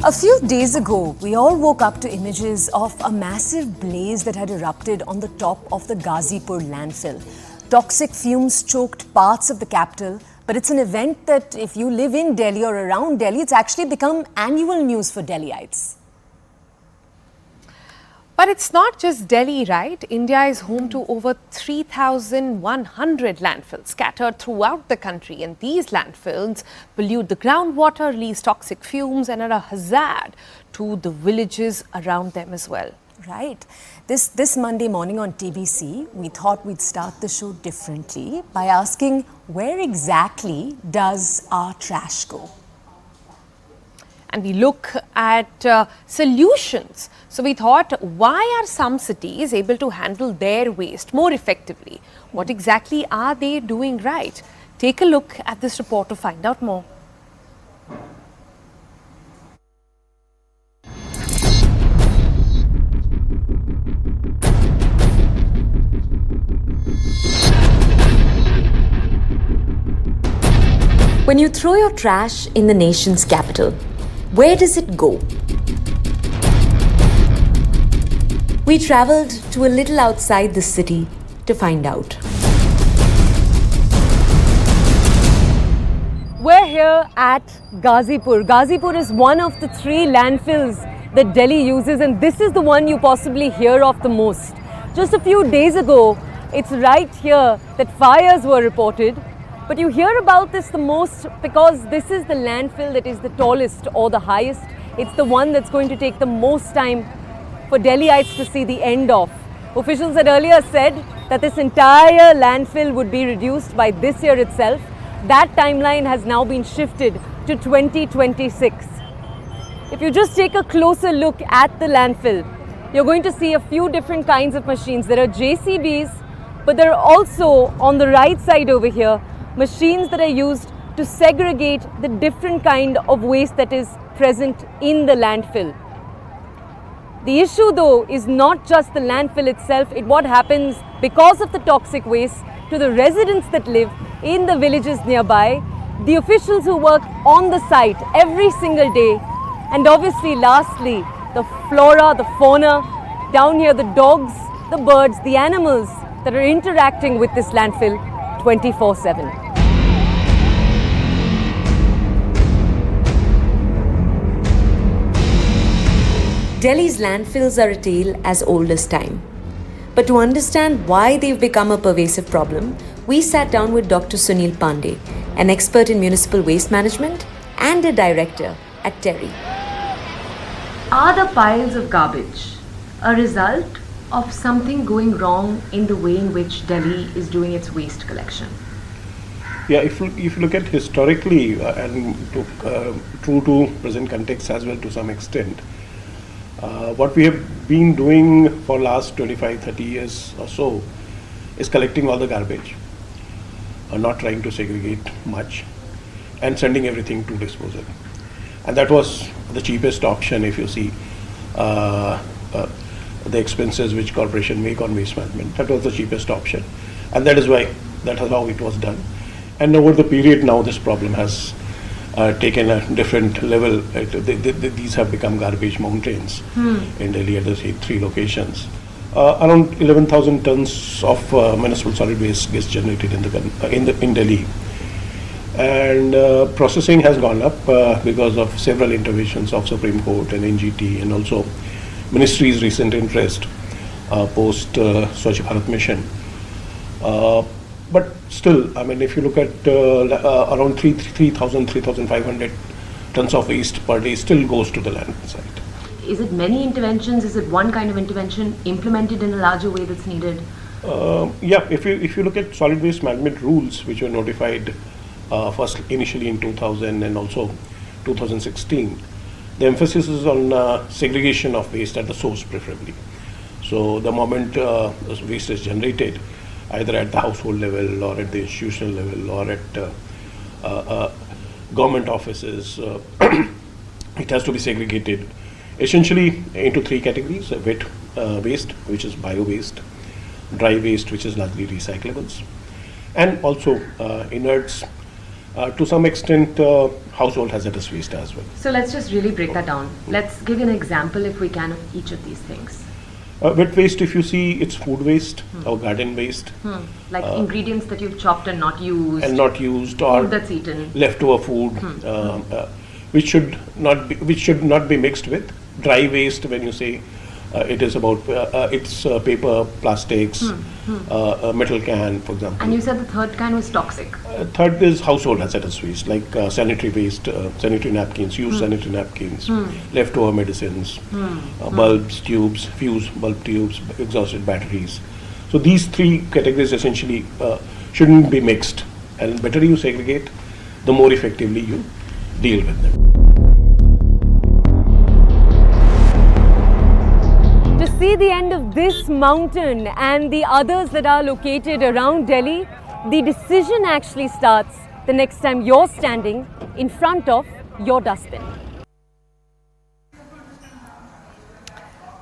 A few days ago, we all woke up to images of a massive blaze that had erupted on the top of the Ghazipur landfill. Toxic fumes choked parts of the capital, but it's an event that if you live in Delhi or around Delhi, it's actually become annual news for Delhiites. But it's not just Delhi, right? India is home to over 3,100 landfills scattered throughout the country. And these landfills pollute the groundwater, release toxic fumes and are a hazard to the villages around them as well. Right. This Monday morning on TBC, we thought we'd start the show differently by asking, where exactly does our trash go? And we look at solutions. So we thought, why are some cities able to handle their waste more effectively? What exactly are they doing right? Take a look at this report to find out more. When you throw your trash in the nation's capital, where does it go? We travelled to a little outside the city to find out. We're here at Ghazipur. Ghazipur is one of the 3 landfills that Delhi uses, and this is the one you possibly hear of the most. Just a few days ago, it's right here that fires were reported. But you hear about this the most because this is the landfill that is the tallest or the highest. It's the one that's going to take the most time for Delhiites to see the end of. Officials had earlier said that this entire landfill would be reduced by this year itself. That timeline has now been shifted to 2026. If you just take a closer look at the landfill, you're going to see a few different kinds of machines. There are JCBs, but there are also, on the right side over here, machines that are used to segregate the different kind of waste that is present in the landfill. The issue though is not just the landfill itself, it's what happens because of the toxic waste to the residents that live in the villages nearby, the officials who work on the site every single day, and obviously lastly, the flora, the fauna, down here the dogs, the birds, the animals that are interacting with this landfill 24/7. Delhi's landfills are a tale as old as time. But to understand why they've become a pervasive problem, we sat down with Dr. Suneel Pandey, an expert in municipal waste management and a director at TERI. Are the piles of garbage a result of something going wrong in the way in which Delhi is doing its waste collection? Yeah, if you look at historically and true to present context as well to some extent, what we have been doing for last 25-30 years or so is collecting all the garbage, not trying to segregate much and sending everything to disposal. And that was the cheapest option if you see the expenses which corporation make on waste management. That was the cheapest option, and that is how it was done. And over the period now this problem has taken a different level. These have become garbage mountains in Delhi at the 3 locations. Around 11,000 tons of municipal solid waste gets generated in Delhi, and processing has gone up because of several interventions of Supreme Court and NGT, and also Ministry's recent interest post Swachh Bharat Mission. But still, I mean, if you look at around 3,500 tons of waste per day still goes to the landfill site. Is it many interventions? Is it one kind of intervention implemented in a larger way that's needed? Yeah, if you look at solid waste management rules, which were notified first initially in 2000 and also 2016, the emphasis is on segregation of waste at the source preferably. So the moment waste is generated, either at the household level or at the institutional level or at government offices, it has to be segregated essentially into 3 categories: wet waste, which is bio waste; dry waste, which is largely recyclables; and also inerts To some extent, household hazardous waste as well. So let's just really break that down. Let's give an example, if we can, of each of these things. Wet waste, if you see, it's food waste or garden waste. Like ingredients that you've chopped and not used. Or food that's eaten. leftover food, which should not be mixed with dry waste. When you say it is about it's paper, plastics, metal can, for example. And you said the third kind was toxic. Third is household hazardous waste, like sanitary waste, sanitary napkins, used sanitary napkins, leftover medicines, bulbs, tubes, fuse bulb tubes, exhausted batteries. So these three categories essentially shouldn't be mixed, and better you segregate, the more effectively you deal with them. To see the end of this mountain and the others that are located around Delhi, the decision actually starts the next time you're standing in front of your dustbin.